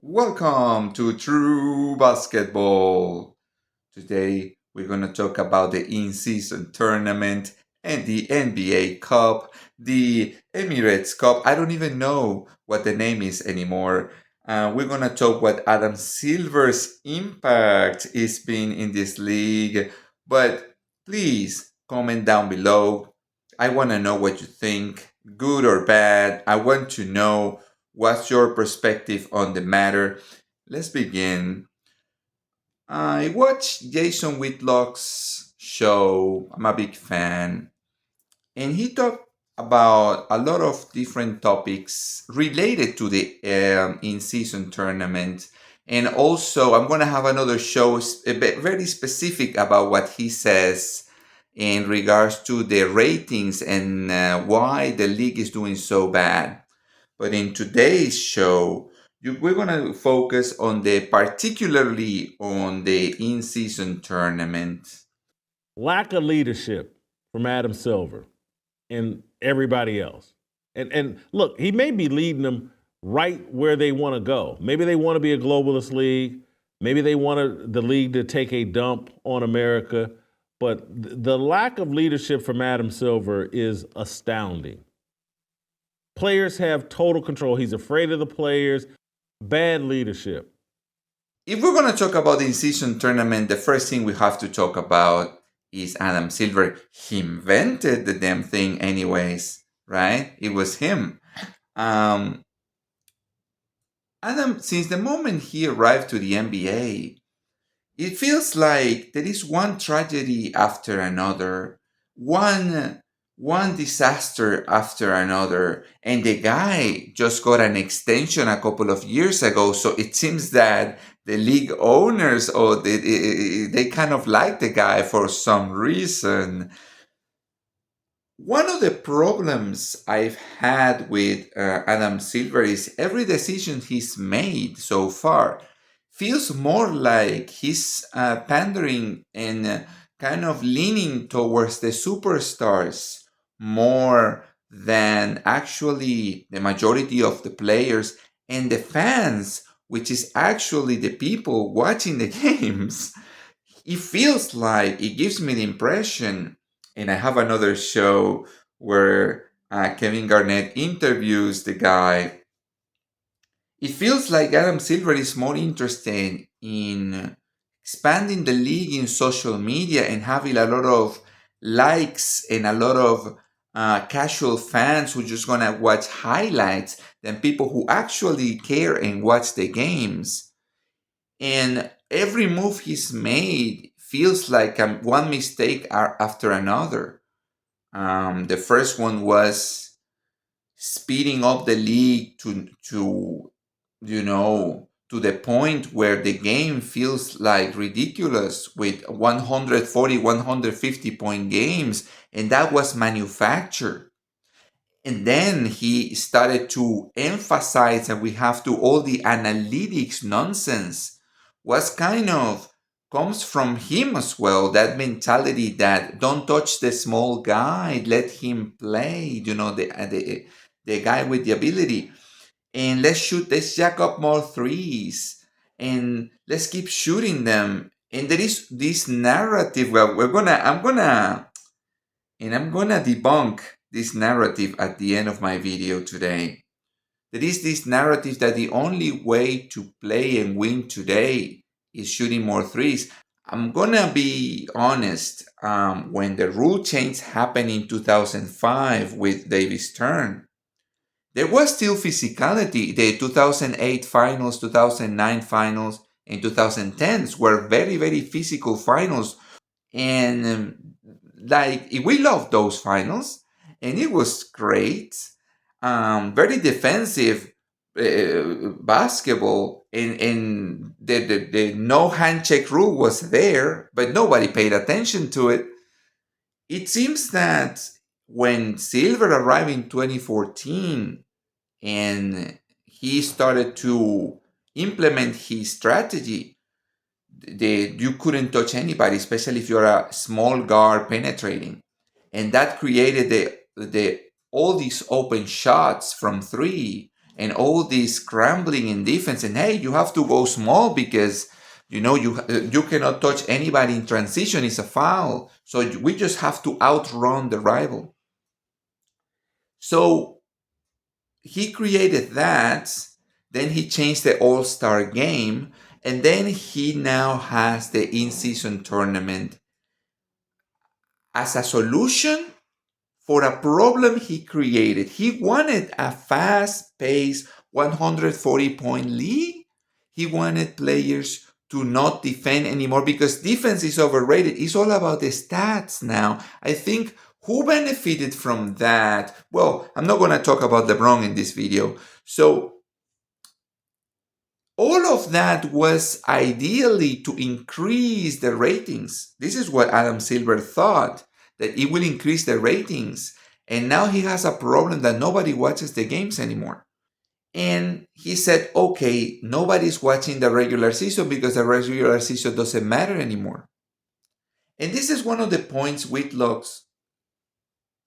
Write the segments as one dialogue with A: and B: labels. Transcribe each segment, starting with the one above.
A: Welcome to True Basketball. Today we're going to talk about the in-season tournament and the NBA Cup, the Emirates Cup. I don't even know what the name is anymore. We're going to talk what Adam Silver's impact is being in this league. But please comment down below. I want to know what you think, good or bad. I want to know what's your perspective on the matter. Let's begin. I watched Jason Whitlock's show. I'm a big fan. And he talked about a lot of different topics related to the in-season tournament. And also, I'm going to have another show very specific about what he says in regards to the ratings and why the league is doing so bad. But in today's show, we're going to focus on particularly on the in-season tournament.
B: Lack of leadership from Adam Silver and everybody else. And look, he may be leading them right where they want to go. Maybe they want to be a globalist league. Maybe they want the league to take a dump on America. But the lack of leadership from Adam Silver is astounding. Players have total control. He's afraid of the players. Bad leadership.
A: If we're going to talk about the in-season tournament, the first thing we have to talk about is Adam Silver. He invented the damn thing anyways, right? It was him. Adam, since the moment he arrived to the NBA, it feels like there is one tragedy after another, one disaster after another, and the guy just got an extension a couple of years ago. So it seems that the league owners or they kind of like the guy for some reason. One of the problems I've had with Adam Silver is every decision he's made so far feels more like he's pandering and kind of leaning towards the superstars more than actually the majority of the players and the fans, which is actually the people watching the games. It feels like, it gives me the impression, and I have another show where Kevin Garnett interviews the guy. It feels like Adam Silver is more interested in expanding the league in social media and having a lot of likes and a lot of casual fans who just gonna watch highlights than people who actually care and watch the games. And every move he's made feels like one mistake after another. The first one was speeding up the league to to the point where the game feels like ridiculous with 140, 150 point games, and that was manufactured. And then he started to emphasize that we have to all the analytics nonsense was kind of comes from him as well. That mentality that don't touch the small guy, let him play. The guy with the ability, and let's jack up more threes, and let's keep shooting them. And there is this narrative. Well, I'm gonna debunk this narrative at the end of my video today. There is this narrative that the only way to play and win today is shooting more threes. I'm gonna be honest. When the rule change happened in 2005 with Davis Stern, there was still physicality. The 2008 finals, 2009 finals, and 2010s were very, very physical finals. And we loved those finals, and it was great. Very defensive basketball, and the no handshake rule was there, but nobody paid attention to it. It seems that when Silver arrived in 2014 and he started to implement his strategy, you couldn't touch anybody, especially if you're a small guard penetrating. And that created the all these open shots from three and all this scrambling in defense, and hey, you have to go small because you cannot touch anybody in transition, it's a foul, so we just have to outrun the rival. So he created that. Then he changed the all-star game, and then he now has the in-season tournament as a solution for a problem he created. He wanted a fast-paced 140-point league. He wanted players to not defend anymore because defense is overrated. It's all about the stats now. I think who benefited from that? Well, I'm not going to talk about LeBron in this video. So all of that was ideally to increase the ratings. This is what Adam Silver thought, that it will increase the ratings. And now he has a problem that nobody watches the games anymore. And he said, okay, nobody's watching the regular season because the regular season doesn't matter anymore. And this is one of the points Whitlock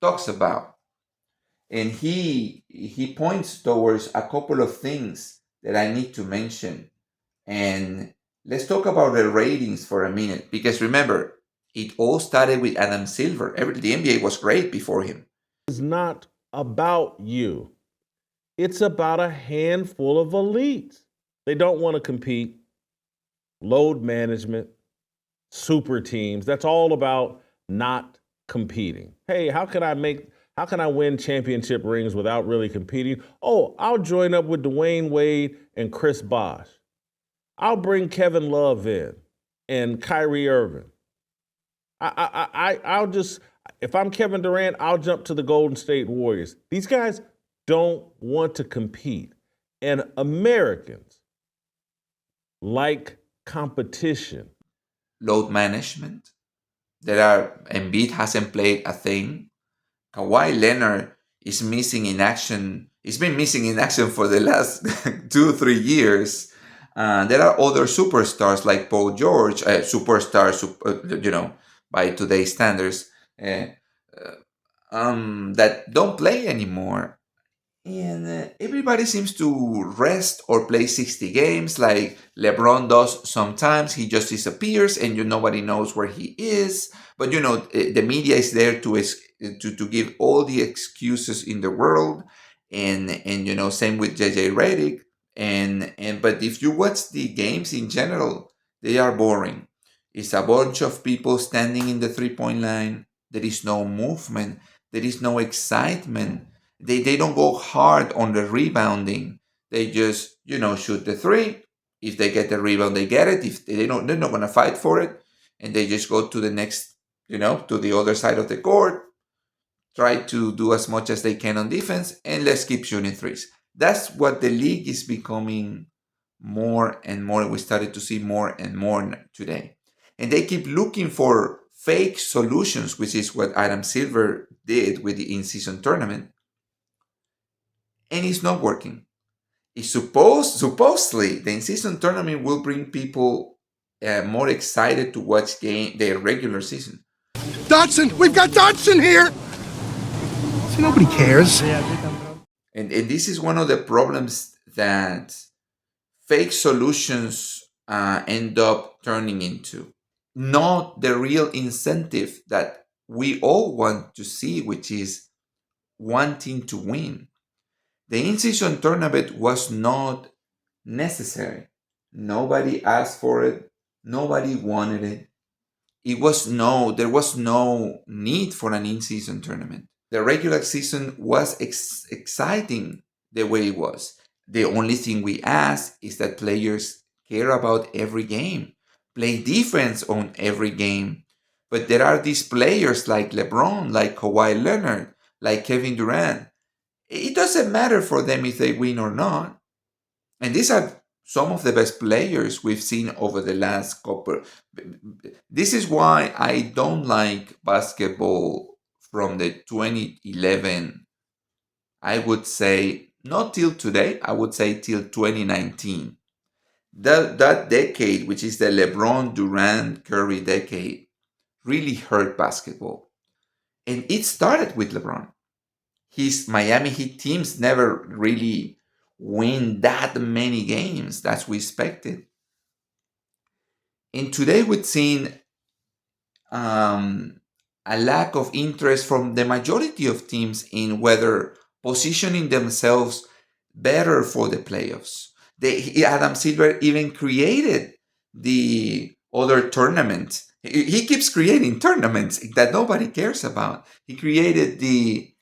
A: talks about. And he points towards a couple of things that I need to mention. And let's talk about the ratings for a minute, because remember, it all started with Adam Silver. The NBA was great before him.
B: It's not about you. It's about a handful of elites. They don't want to compete. Load management, super teams. That's all about not competing. Hey, how can I win championship rings without really competing? Oh, I'll join up with Dwayne Wade and Chris Bosh. I'll bring Kevin Love in and Kyrie Irving. I'll just, if I'm Kevin Durant, I'll jump to the Golden State Warriors. These guys don't want to compete. And Americans like competition.
A: Load management. Embiid hasn't played a thing. Kawhi Leonard is missing in action. He's been missing in action for the last 2-3 years. There are other superstars like Paul George, by today's standards, that don't play anymore. And everybody seems to rest or play 60 games like LeBron does sometimes. He just disappears and nobody knows where he is. But the media is there to give all the excuses in the world. And same with JJ Redick. But if you watch the games in general, they are boring. It's a bunch of people standing in the 3-point line. There is no movement. There is no excitement. They don't go hard on the rebounding. They just, shoot the three. If they get the rebound, they get it. If they don't, they're not going to fight for it. And they just go to the next, to the other side of the court, try to do as much as they can on defense, and let's keep shooting threes. That's what the league is becoming more and more. We started to see more and more today. And they keep looking for fake solutions, which is what Adam Silver did with the in-season tournament. And it's not working. It's supposedly the in-season tournament will bring people more excited to watch their regular season.
C: Dodson, we've got Dodson here. See, nobody cares.
A: And this is one of the problems that fake solutions end up turning into. Not the real incentive that we all want to see, which is wanting to win. The in-season tournament was not necessary. Nobody asked for it. Nobody wanted it. There was no need for an in-season tournament. The regular season was exciting the way it was. The only thing we ask is that players care about every game, play defense on every game. But there are these players like LeBron, like Kawhi Leonard, like Kevin Durant. It doesn't matter for them if they win or not. And these are some of the best players we've seen over the last couple. This is why I don't like basketball from the 2011, I would say, not till today, I would say till 2019. That decade, which is the LeBron, Durant, Curry decade, really hurt basketball. And it started with LeBron. his Miami Heat teams never really win that many games as we expected. And today we've seen um, a lack of interest from the majority of teams in whether positioning themselves better for the playoffs. Adam Silver even created the other tournament. He keeps creating tournaments that nobody cares about. He created the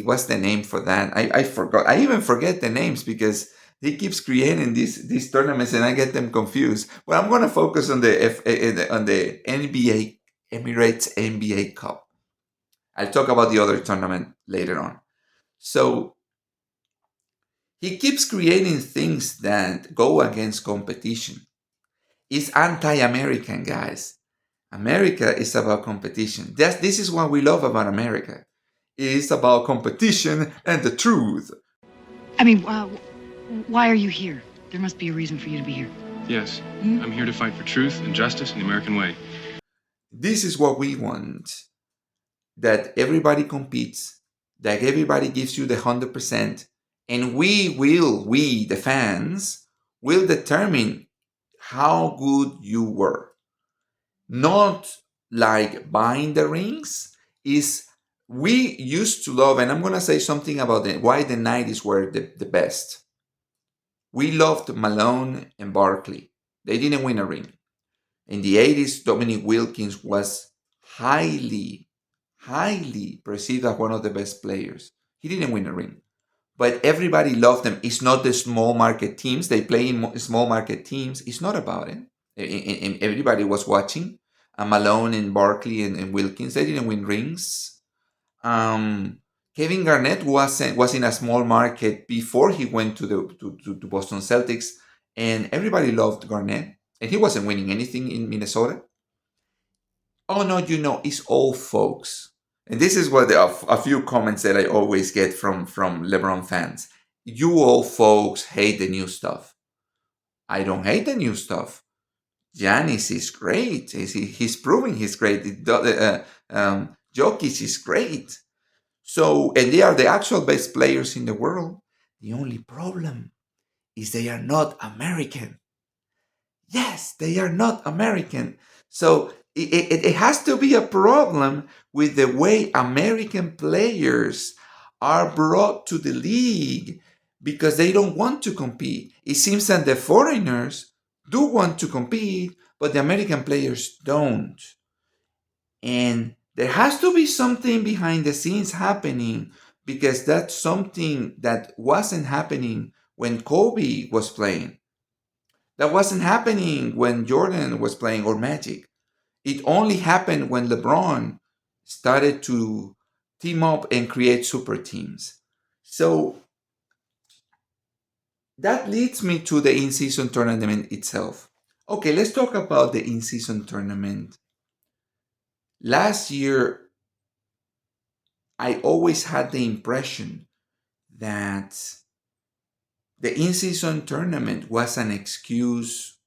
A: what's the name for that? I forgot. I even forget the names because he keeps creating these tournaments and I get them confused. Well, I'm going to focus on on the NBA Emirates NBA Cup. I'll talk about the other tournament later on. So he keeps creating things that go against competition. It's anti-American, guys. America is about competition. This is what we love about America. It is about competition and the truth.
D: I mean, why are you here? There must be a reason for you to be here.
E: Yes, I'm here to fight for truth and justice in the American way.
A: This is what we want. That everybody competes, that everybody gives you the 100%, and we, the fans, will determine how good you were. Not like buying the rings, is we used to love, and I'm going to say something about why the 90s were the best. We loved Malone and Barkley. They didn't win a ring. In the 80s, Dominic Wilkins was highly, highly perceived as one of the best players. He didn't win a ring, but everybody loved them. It's not the small market teams. They play in small market teams. It's not about it. And everybody was watching. Malone and Barkley and Wilkins, they didn't win rings. Kevin Garnett was in a small market before he went to the Boston Celtics, and everybody loved Garnett, and he wasn't winning anything in Minnesota. Oh no, it's old folks, and this is what a few comments that I always get from LeBron fans. You old folks hate the new stuff. I don't hate the new stuff. Giannis is great. He's proving he's great. Jokic is great. So, and they are the actual best players in the world. The only problem is they are not American. Yes, they are not American. So it has to be a problem with the way American players are brought to the league because they don't want to compete. It seems that the foreigners do want to compete, but the American players don't. And there has to be something behind the scenes happening because that's something that wasn't happening when Kobe was playing. That wasn't happening when Jordan was playing or Magic. It only happened when LeBron started to team up and create super teams. So that leads me to the in-season tournament itself. Okay, let's talk about the in-season tournament. Last year, I always had the impression that the in-season tournament was an excuse.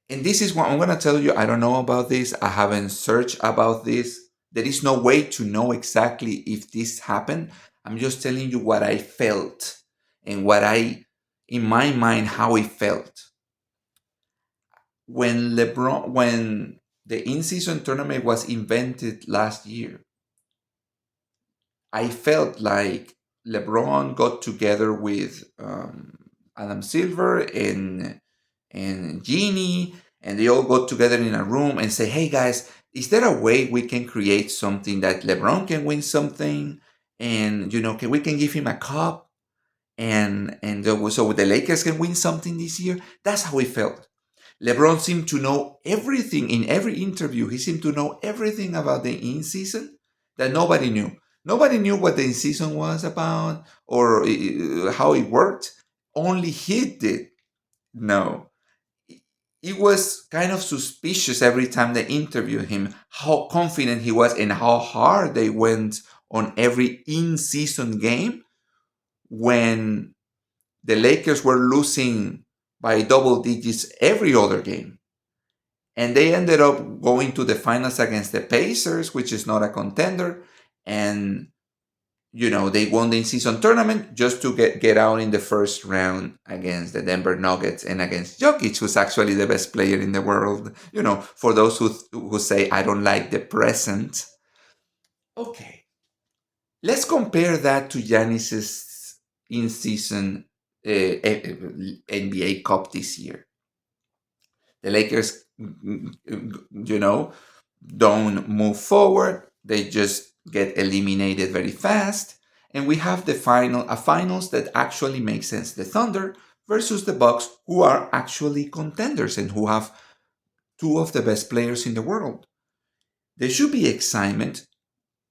A: And this is what I'm going to tell you. I don't know about this. I haven't searched about this. There is no way to know exactly if this happened. I'm just telling you what I felt and in my mind, how it felt. When the in-season tournament was invented last year, I felt like LeBron got together with Adam Silver and Jeannie, and they all got together in a room and say, "Hey guys, is there a way we can create something that LeBron can win something, and we can give him a cup, and so the Lakers can win something this year?" That's how it felt. LeBron seemed to know everything in every interview. He seemed to know everything about the in-season that nobody knew. Nobody knew what the in-season was about or how it worked. Only he did know. It was kind of suspicious every time they interviewed him, how confident he was and how hard they went on every in-season game when the Lakers were losing by double digits every other game. And they ended up going to the finals against the Pacers, which is not a contender. And They won the in-season tournament just to get out in the first round against the Denver Nuggets and against Jokic, who's actually the best player in the world. For those who say I don't like the present. Okay, let's compare that to Giannis's in-season NBA Cup this year. The Lakers, don't move forward. They just get eliminated very fast. And we have a finals that actually makes sense. The Thunder versus the Bucks, who are actually contenders and who have two of the best players in the world. There should be excitement.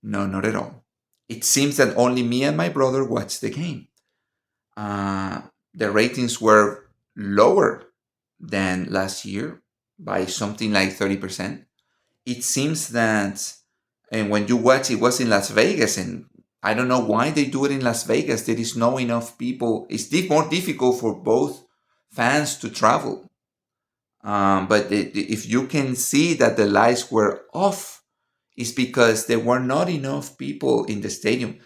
A: No, not at all. It seems that only me and my brother watched the game. The ratings were lower than last year by something like 30%. It seems that, and when you watch, it was in Las Vegas, and I don't know why they do it in Las Vegas. There is no enough people. It's more difficult for both fans to travel. But if you can see that the lights were off, it's because there were not enough people in the stadium.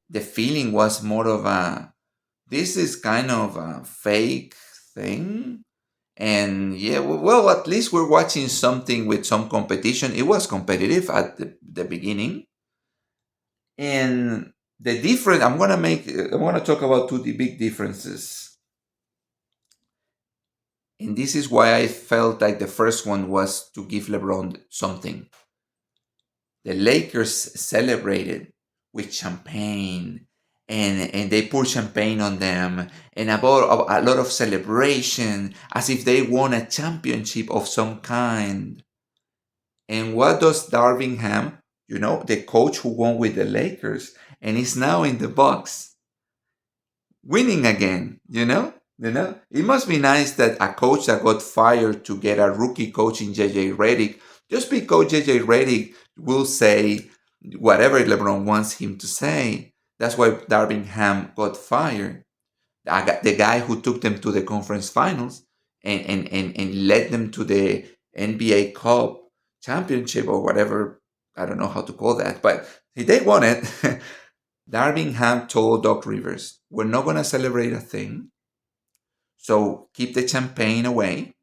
A: The feeling was more of this is kind of a fake thing. And yeah, well, at least we're watching something with some competition. It was competitive at the beginning. And the difference I want to talk about two big differences. And this is why I felt like the first one was to give LeBron something. The Lakers celebrated with champagne, and they poured champagne on them, and about a lot of celebration as if they won a championship of some kind. And what does Darvin Ham, the coach who won with the Lakers and is now in the Bucks, winning again? It must be nice that a coach that got fired to get a rookie coach in JJ Redick, just because JJ Redick will say whatever LeBron wants him to say. That's why Darvin Ham got fired. The guy who took them to the conference finals and led them to the NBA Cup championship or whatever. I don't know how to call that, but they won it. Darvin Ham told Doc Rivers, we're not going to celebrate a thing. So keep the champagne away.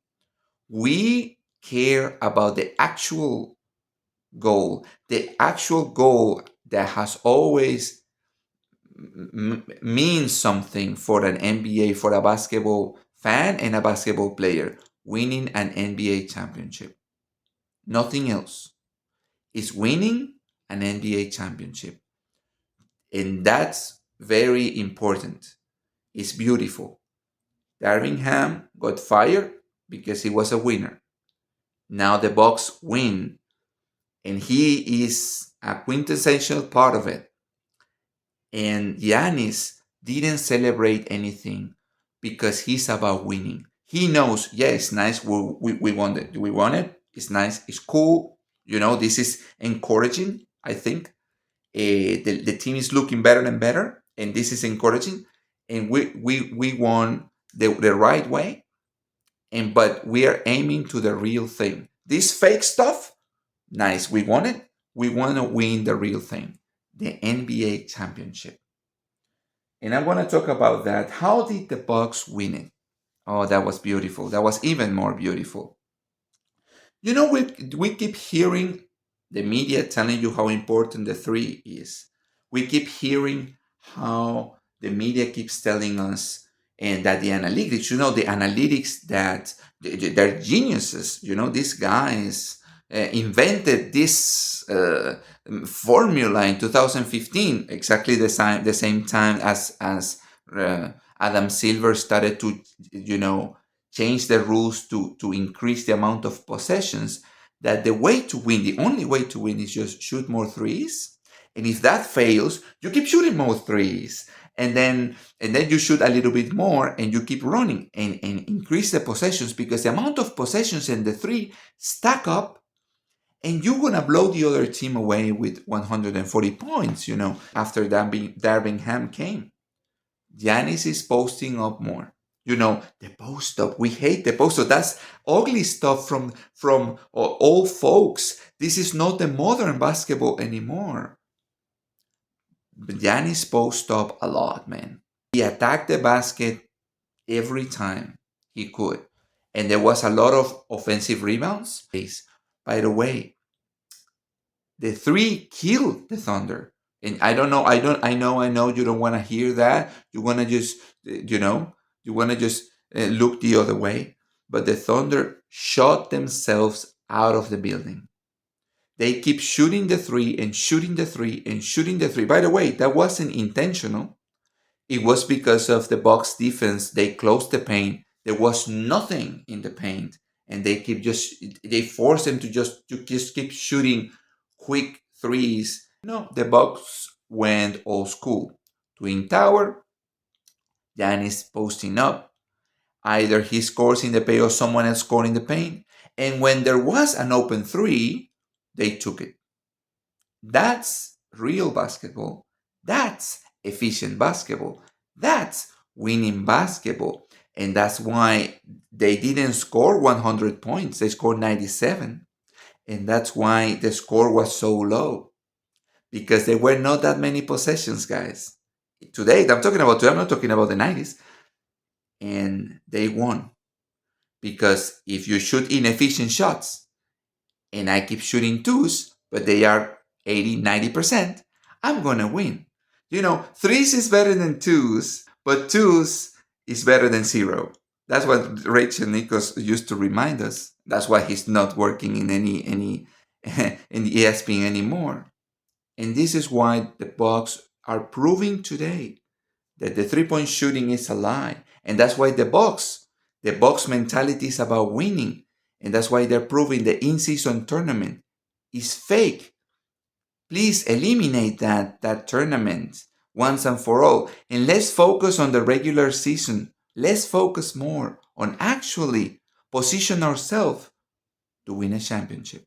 A: We care about the actual goal. The actual goal that has always means something for an NBA, for a basketball fan and a basketball player, winning an NBA championship. Nothing else. It's winning an NBA championship. And that's very important. It's beautiful. Darvin Ham got fired because he was a winner. Now the Bucks win, and he is a quintessential part of it. And Giannis didn't celebrate anything because he's about winning. He knows, yeah, it's nice. We won it. We won it. It's nice. It's cool. This is encouraging, I think. The team is looking better and better, and this is encouraging. And we won the right way, but we are aiming to the real thing. This fake stuff, nice, we won it. We want to win the real thing, the NBA championship. And I want to talk about that. How did the Bucks win it? Oh, that was beautiful. That was even more beautiful. We keep hearing the media telling you how important the three is. We keep hearing how the media keeps telling us, and that the analytics, the analytics that they're geniuses. These guys invented this formula in 2015, exactly the same time as Adam Silver started to, change the rules to increase the amount of possessions. That the way to win, the only way to win, is just shoot more threes. And if that fails, you keep shooting more threes. And then you shoot a little bit more, and you keep running and increase the possessions, because the amount of possessions and the three stack up, and you're going to blow the other team away with 140 points, after Darvin Ham came. Giannis is posting up more. The post up. We hate the post up. That's ugly stuff from old folks. This is not the modern basketball anymore. Giannis post up a lot, man. He attacked the basket every time he could. And there was a lot of offensive rebounds. By the way, the three killed the Thunder. And I don't know, I know you don't want to hear that. You want to just, you want to just look the other way. But the Thunder shot themselves out of the building. They keep shooting the three and shooting the three and shooting the three. By the way, that wasn't intentional. It was because of the Bucks defense. They closed the paint. There was nothing in the paint, and they forced them to just keep shooting quick threes. No, the Bucks went old school. Twin Tower, Giannis posting up. Either he scores in the paint or someone else scored in the paint. And when there was an open three, they took it. That's real basketball. That's efficient basketball. That's winning basketball. And that's why they didn't score 100 points. They scored 97. And that's why the score was so low. Because there were not that many possessions, guys. Today, I'm talking about today, I'm not talking about the 90s. And they won. Because if you shoot inefficient shots, and I keep shooting twos, but they are 80, 90%, I'm going to win. Threes is better than twos, but twos is better than zero. That's what Rachel Nichols used to remind us. That's why he's not working in any in the ESPN anymore. And this is why the Bucks are proving today that the three-point shooting is a lie. And that's why the Bucks mentality is about winning. And that's why they're proving the in-season tournament is fake. Please eliminate that tournament once and for all. And let's focus on the regular season. Let's focus more on actually position ourselves to win a championship.